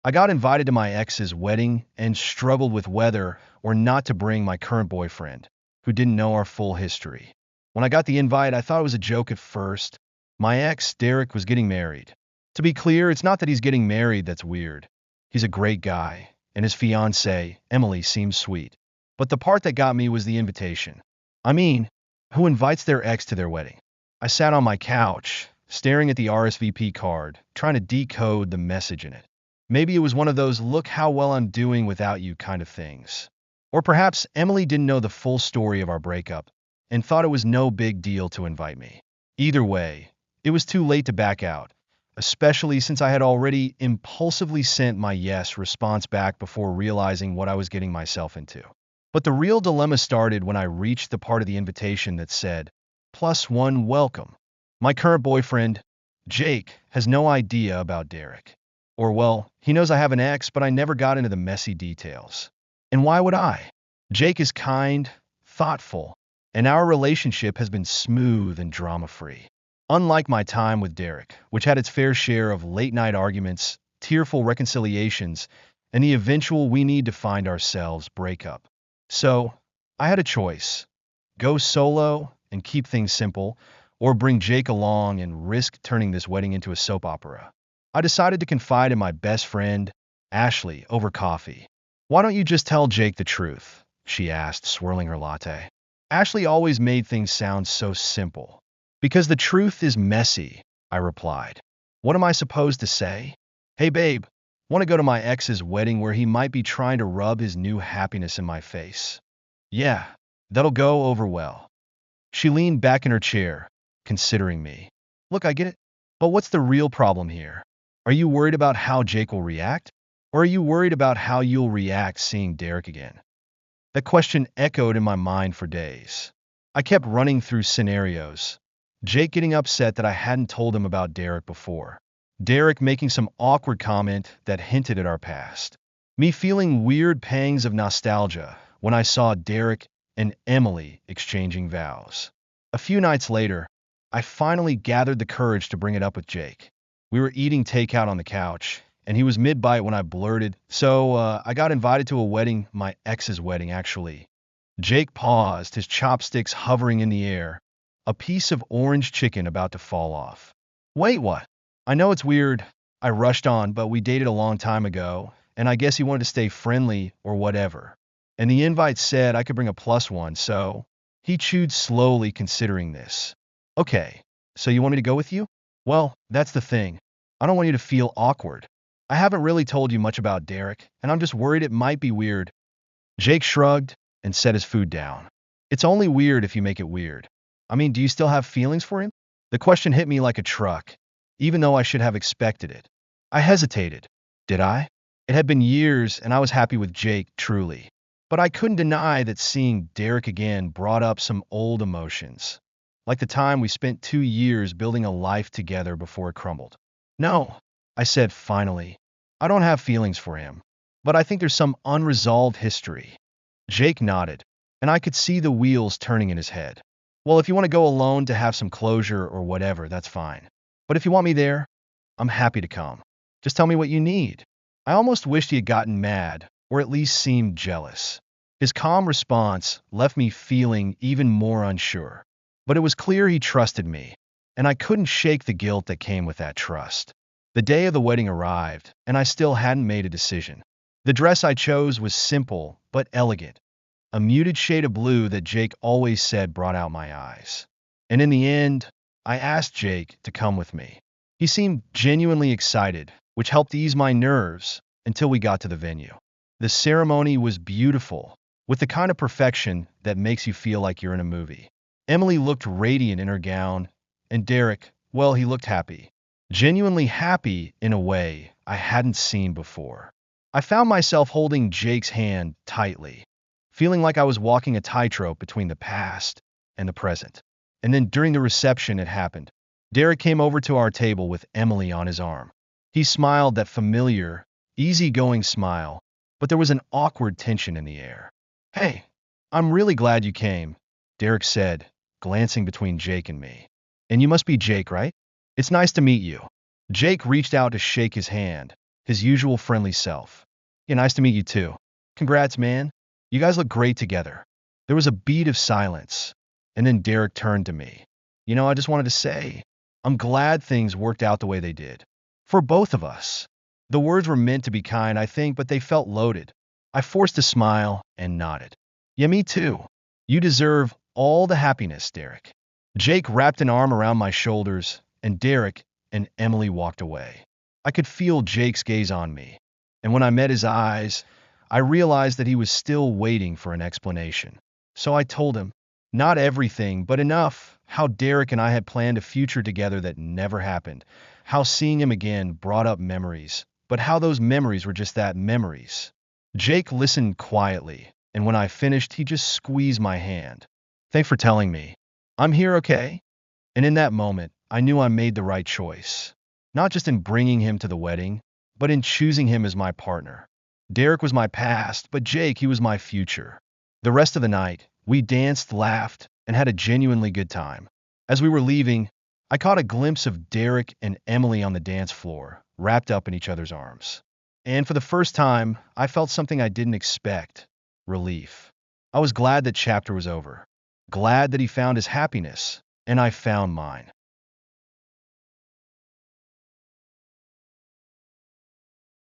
I got invited to my ex's wedding and struggled with whether or not to bring my current boyfriend, who didn't know our full history. When I got the invite, I thought it was a joke at first. My ex, Derek, was getting married. To be clear, it's not that he's getting married that's weird. He's a great guy, and his fiancée, Emily, seems sweet. But the part that got me was the invitation. I mean, who invites their ex to their wedding? I sat on my couch, staring at the RSVP card, trying to decode the message in it. Maybe it was one of those look how well I'm doing without you kind of things. Or perhaps Emily didn't know the full story of our breakup and thought it was no big deal to invite me. Either way, it was too late to back out, especially since I had already impulsively sent my yes response back before realizing what I was getting myself into. But the real dilemma started when I reached the part of the invitation that said, +1 welcome. My current boyfriend, Jake, has no idea about Derek. Or, well, he knows I have an ex, but I never got into the messy details. And why would I? Jake is kind, thoughtful, and our relationship has been smooth and drama-free. Unlike my time with Derek, which had its fair share of late-night arguments, tearful reconciliations, and the eventual we need to find ourselves breakup. So, I had a choice. Go solo and keep things simple, or bring Jake along and risk turning this wedding into a soap opera. I decided to confide in my best friend, Ashley, over coffee. Why don't you just tell Jake the truth? She asked, swirling her latte. Ashley always made things sound so simple. Because the truth is messy, I replied. What am I supposed to say? Hey babe, want to go to my ex's wedding where he might be trying to rub his new happiness in my face? Yeah, that'll go over well. She leaned back in her chair, considering me. Look, I get it. But what's the real problem here? Are you worried about how Jake will react? Or are you worried about how you'll react seeing Derek again? That question echoed in my mind for days. I kept running through scenarios. Jake getting upset that I hadn't told him about Derek before. Derek making some awkward comment that hinted at our past. Me feeling weird pangs of nostalgia when I saw Derek and Emily exchanging vows. A few nights later, I finally gathered the courage to bring it up with Jake. We were eating takeout on the couch, and he was mid-bite when I blurted, I got invited to a wedding, my ex's wedding, actually. Jake paused, his chopsticks hovering in the air, a piece of orange chicken about to fall off. Wait, what? I know it's weird. I rushed on, but we dated a long time ago, and I guess he wanted to stay friendly or whatever. And the invite said I could bring a +1, so he chewed slowly, considering this. Okay, so you want me to go with you? Well, that's the thing. I don't want you to feel awkward. I haven't really told you much about Derek, and I'm just worried it might be weird. Jake shrugged and set his food down. It's only weird if you make it weird. I mean, do you still have feelings for him? The question hit me like a truck, even though I should have expected it. I hesitated. Did I? It had been years, and I was happy with Jake, truly. But I couldn't deny that seeing Derek again brought up some old emotions. Like the time we spent 2 years building a life together before it crumbled. No, I said finally. I don't have feelings for him, but I think there's some unresolved history. Jake nodded, and I could see the wheels turning in his head. Well, if you want to go alone to have some closure or whatever, that's fine. But if you want me there, I'm happy to come. Just tell me what you need. I almost wished he had gotten mad, or at least seemed jealous. His calm response left me feeling even more unsure. But it was clear he trusted me, and I couldn't shake the guilt that came with that trust. The day of the wedding arrived, and I still hadn't made a decision. The dress I chose was simple but elegant, a muted shade of blue that Jake always said brought out my eyes. And in the end, I asked Jake to come with me. He seemed genuinely excited, which helped ease my nerves until we got to the venue. The ceremony was beautiful, with the kind of perfection that makes you feel like you're in a movie. Emily looked radiant in her gown, and Derek, well, he looked happy. Genuinely happy in a way I hadn't seen before. I found myself holding Jake's hand tightly, feeling like I was walking a tightrope between the past and the present. And then during the reception, it happened. Derek came over to our table with Emily on his arm. He smiled that familiar, easygoing smile, but there was an awkward tension in the air. Hey, I'm really glad you came, Derek said, glancing between Jake and me. And you must be Jake, right? It's nice to meet you. Jake reached out to shake his hand, his usual friendly self. Yeah, nice to meet you too. Congrats, man. You guys look great together. There was a beat of silence, and then Derek turned to me. I just wanted to say, I'm glad things worked out the way they did. For both of us. The words were meant to be kind, I think, but they felt loaded. I forced a smile and nodded. Yeah, me too. You deserve all the happiness, Derek. Jake wrapped an arm around my shoulders, and Derek and Emily walked away. I could feel Jake's gaze on me, and when I met his eyes, I realized that he was still waiting for an explanation. So I told him, not everything, but enough, how Derek and I had planned a future together that never happened, how seeing him again brought up memories, but how those memories were just that, memories. Jake listened quietly, and when I finished, he just squeezed my hand. Thanks for telling me. I'm here, okay? And in that moment, I knew I made the right choice. Not just in bringing him to the wedding, but in choosing him as my partner. Derek was my past, but Jake, he was my future. The rest of the night, we danced, laughed, and had a genuinely good time. As we were leaving, I caught a glimpse of Derek and Emily on the dance floor, wrapped up in each other's arms. And for the first time, I felt something I didn't expect: relief. I was glad that chapter was over. Glad that he found his happiness, and I found mine.